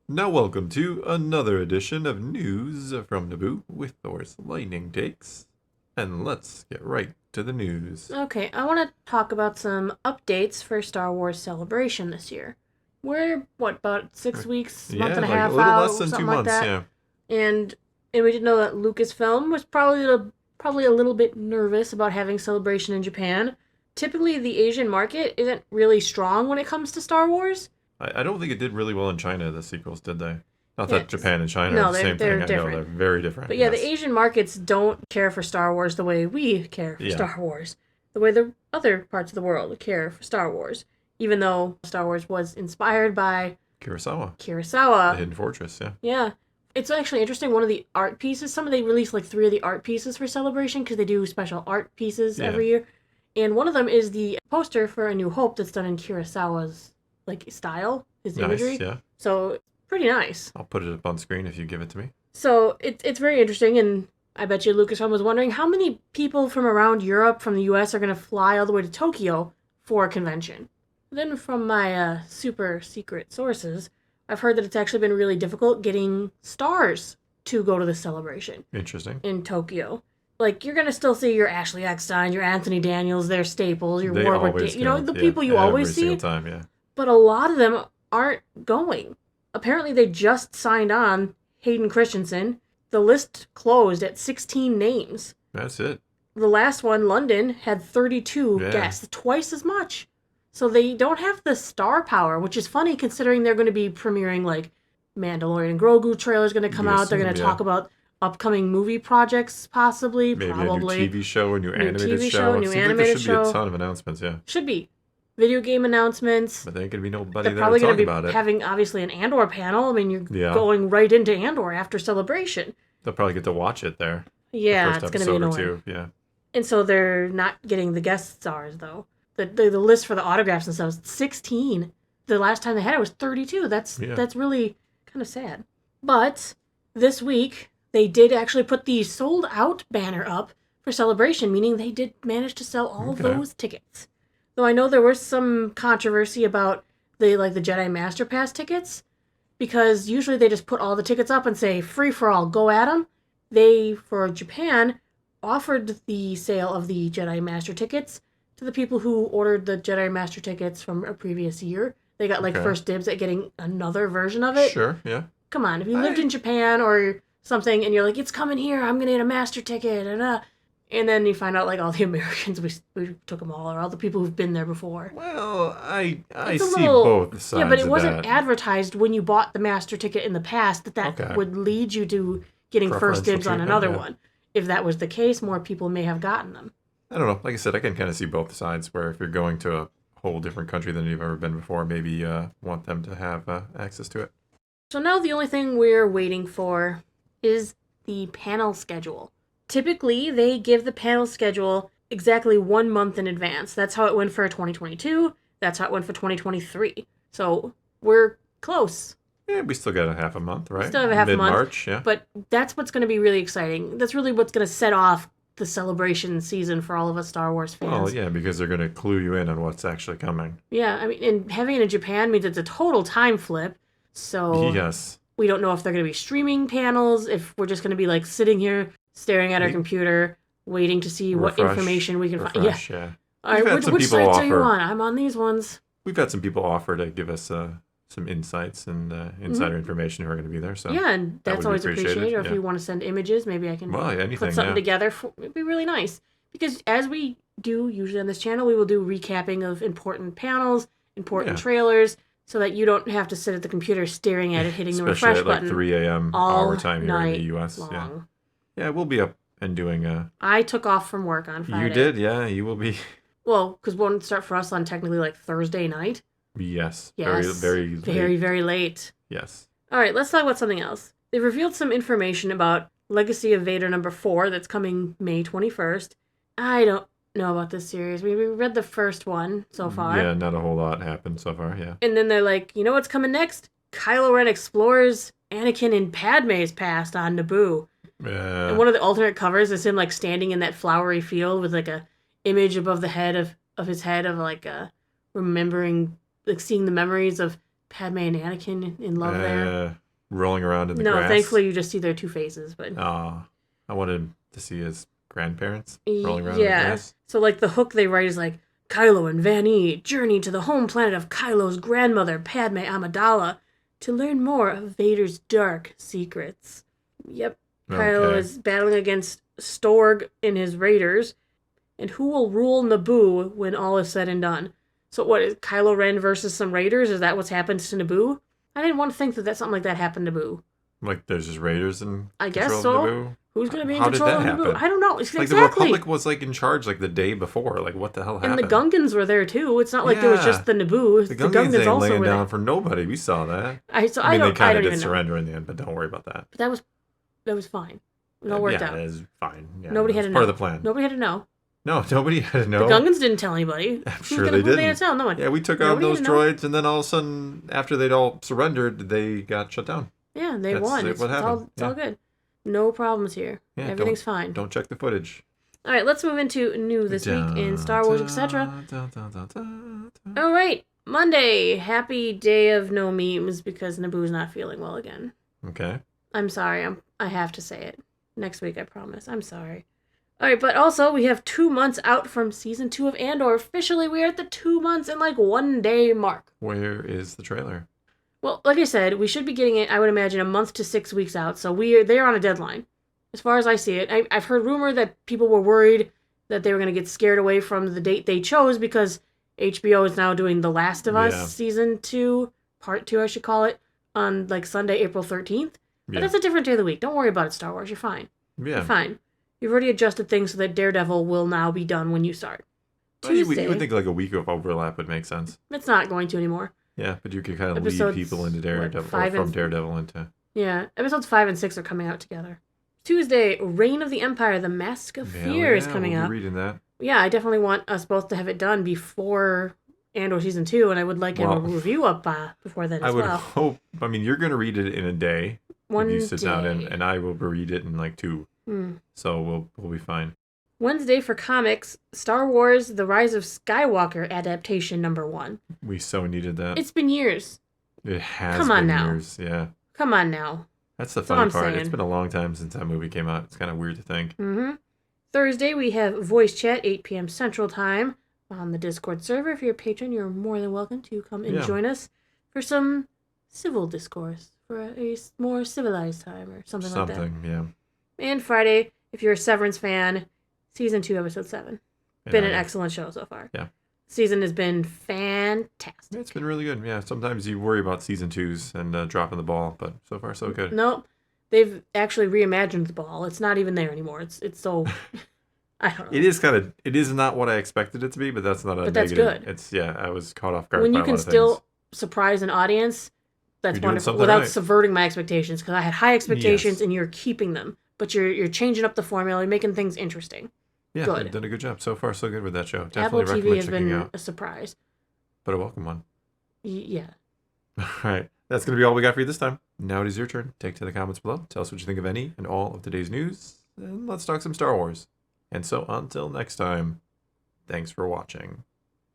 Now, welcome to another edition of News from Naboo with Thor's Lightning Takes. And let's get right to the news. Okay, I want to talk about some updates for Star Wars Celebration this year. We're, about 6 weeks, month Yeah, and a like a half little less out, than two something like months, that. yeah. And we did know that Lucasfilm was probably a little bit nervous about having Celebration in Japan. Typically, the Asian market isn't really strong when it comes to Star Wars. I don't think it did really well in China, the sequels, did they? Not that It's, Japan and China are no, the same they're thing. I know they're different. very different, But yeah, the yes. Asian markets don't care for Star Wars the way we care for Yeah, Star Wars, the way the other parts of the world care for Star Wars. Even though Star Wars was inspired by Kurosawa, the Kurosawa. Hidden Fortress, yeah. Yeah. It's actually interesting. One of the art pieces, they released like three of the art pieces for Celebration because they do special art pieces Yeah, every year. And one of them is the poster for A New Hope that's done in Kurosawa's like style, his nice, imagery. yeah. So pretty nice. I'll put it up on screen if you give it to me. So it's very interesting, and I bet you Lucasfilm was wondering how many people from around Europe, from the U.S., are going to fly all the way to Tokyo for a convention. Then, from my super secret sources, I've heard that it's actually been really difficult getting stars to go to the celebration Interesting. in Tokyo. Like, you're going to still see your Ashley Eckstein, your Anthony Daniels, their staples, your They Warwick, always the go, yeah, people you every always single see. time, yeah. But a lot of them aren't going. Apparently, they just signed on Hayden Christensen. The list closed at 16 names. That's it. The last one, London, had 32 Yeah. guests, twice as much. So they don't have the star power, which is funny considering they're going to be premiering like Mandalorian and Grogu trailer's going to come You out. They're going assume, to yeah. talk about upcoming movie projects, possibly, Maybe probably. a new TV show, a new animated TV show. show, It new seems like there animated should be a show. ton of announcements, yeah. Should be. Video game announcements. But there ain't gonna be nobody They're there to probably going talk to be about it. having, obviously, an Andor panel. I mean, you're Yeah. going right into Andor after Celebration. They'll probably get to watch it there. Yeah, The first it's going to be episode or annoying. two, yeah. And so they're not getting the guest stars, though. The list for the autographs and stuff is 16. The last time they had it was 32. That's really kind of sad. But this week, they did actually put the sold out banner up for Celebration, meaning they did manage to sell all Okay. those tickets. Though I know there was some controversy about the Jedi Master Pass tickets, because usually they just put all the tickets up and say free for all, go at 'em. They, for Japan, offered the sale of the Jedi Master tickets to the people who ordered the Jedi Master tickets from a previous year. They got Okay. first dibs at getting another version of it. Sure, yeah. Come on, if you lived in Japan or something and you're like, it's coming here, I'm gonna get a master ticket, and then you find out all the Americans we took them all, or all the people who've been there before. Well, I It's a see little- both sides Yeah, but it of wasn't that. advertised when you bought the master ticket in the past that Okay. would lead you to getting first Preferential dibs on treatment, another yeah. one. If that was the case, more people may have gotten them. I don't know. Like I said, I can kind of see both sides, where if you're going to a whole different country than you've ever been before, maybe want them to have access to it. So now the only thing we're waiting for is the panel schedule. Typically, they give the panel schedule exactly 1 month in advance. That's how it went for 2022. That's how it went for 2023. So we're close. Yeah, we still got a half a month, right? Still have a half a month. Mid-March, yeah. But that's what's going to be really exciting. That's really what's going to set off the celebration season for all of us Star Wars fans. Well, yeah, because they're going to clue you in on what's actually coming. Yeah, I mean, and having it in Japan means it's a total time flip. So Yes. we don't know if they're going to be streaming panels, if we're just going to be sitting here staring at our computer, waiting to see what information we can find. Yeah. Yeah. All right, We've had some which people sites are you offer- on? I'm on these ones. We've had some people offer to give us some insights and insider information who are going to be there. So Yeah, and that that's would be always appreciated. Or if yeah. you want to send images, maybe I can Well, yeah, anything, put something yeah. together. It'd be really nice. Because as we do usually on this channel, we will do recapping of important panels, important Yeah. trailers, so that you don't have to sit at the computer staring at it, hitting the Especially refresh at like button 3 a.m. all our time here in night the U.S. long. Yeah, yeah, we'll be up and doing. I took off from work on Friday. You did, yeah. You will be. Well, because won't start for us on technically Thursday night. Yes. Yes. Very, very, late. very late. Yes. All right, let's talk about something else. They revealed some information about Legacy of Vader #4 that's coming May 21st. I don't know about this series. We read the first one so far. Yeah, not a whole lot happened so far. Yeah. And then they're like, you know what's coming next? Kylo Ren explores Anakin and Padme's past on Naboo. And one of the alternate covers is him standing in that flowery field with a image above the head of his head of remembering, seeing the memories of Padme and Anakin in love there. Rolling around in the No, grass. thankfully you just see their two faces. But I wanted to see his grandparents rolling around in the grass. So like the hook they write is like, Kylo and Van E journey to the home planet of Kylo's grandmother, Padme Amidala, to learn more of Vader's dark secrets. Yep. Kylo is battling against Storg and his raiders. And who will rule Naboo when all is said and done? So what, is Kylo Ren versus some raiders? Is that what's happened to Naboo? I didn't want to think that something like that happened to Naboo. Like there's just raiders in I guess control so. of Naboo? Who's going to be in How control did of that Naboo? happen? I don't know. Like exactly. the Republic was like in charge like the day before. Like what the hell happened? And the Gungans were there too. It's not like there was just the Naboo. The Gungans ain't also laying were down there. for nobody. We saw that. I mean, they kind of did even surrender in the end, but don't worry about that. But that was fine. It all worked out. Yeah, it is fine. Yeah, Nobody had to know. Part of the plan. Nobody had to know. No, nobody had to know. The Gungans didn't tell anybody. I'm sure they didn't. Who they had to tell? No one. Yeah, we took on those droids, and then all of a sudden, after they'd all surrendered, they got shut down. Yeah, they won. It's all good. No problems here. Yeah, everything's fine. Don't check the footage. All right, let's move into new this week in Star Wars, etc. All right, Monday. Happy day of no memes because Naboo's not feeling well again. Okay. I'm sorry. I have to say it. Next week, I promise. I'm sorry. All right, but also we have 2 months out from season 2 of Andor. Officially, we are at the 2 months and like 1 day mark. Where is the trailer? Well, like I said, we should be getting it, I would imagine, a month to 6 weeks out. So they're on a deadline. As far as I see it, I've heard rumor that people were worried that they were going to get scared away from the date they chose because HBO is now doing The Last of Us season 2, part 2, I should call it, on like Sunday, April 13th. But that's a different day of the week. Don't worry about it, Star Wars. You're fine. Yeah. You're fine. You've already adjusted things so that Daredevil will now be done when you start. Well, Tuesday, you would think like a week of overlap would make sense. It's not going to anymore. Yeah, but you could kind of lead people into Daredevil, or from Daredevil into... Yeah, episodes 5 and 6 are coming out together. Tuesday, Reign of the Empire, The Mask of Fear is coming out. Reading that. Yeah, I definitely want us both to have it done before Andor Season 2, and I would like a review up before then as well. I would hope... I mean, you're going to read it in a day. If you sit down, and I will read it in like 2. So we'll be fine. Wednesday for comics, Star Wars The Rise of Skywalker adaptation #1. We so needed that. It's been years. It has been years, yeah. Come on now. That's the funny part. It's been a long time since that movie came out. It's kind of weird to think. Thursday, we have voice chat, 8 p.m. Central Time on the Discord server. If you're a patron, you're more than welcome to come and join us for some civil discourse, for a more civilized time or something like that. Yeah. And Friday, if you're a Severance fan, Season 2, Episode 7. Been an excellent show so far. Yeah. Season has been fantastic. Yeah, it's been really good. Yeah, sometimes you worry about Season 2s and dropping the ball, but so far so good. Nope. They've actually reimagined the ball. It's not even there anymore. It's so... I don't know. It is not what I expected it to be, but that's not a negative. That's good. I was caught off guard when by you a can lot of still things. surprise an audience, that's You're wonderful. Without right. subverting my expectations, because I had high expectations and you're keeping them. But you're changing up the formula, you're making things interesting. Yeah, good. They've done a good job. So far, so good with that show. Apple Definitely TV has been out. a surprise. But a welcome one. Yeah. All right. That's going to be all we got for you this time. Now it is your turn. Take to the comments below. Tell us what you think of any and all of today's news. And let's talk some Star Wars. And so until next time, thanks for watching.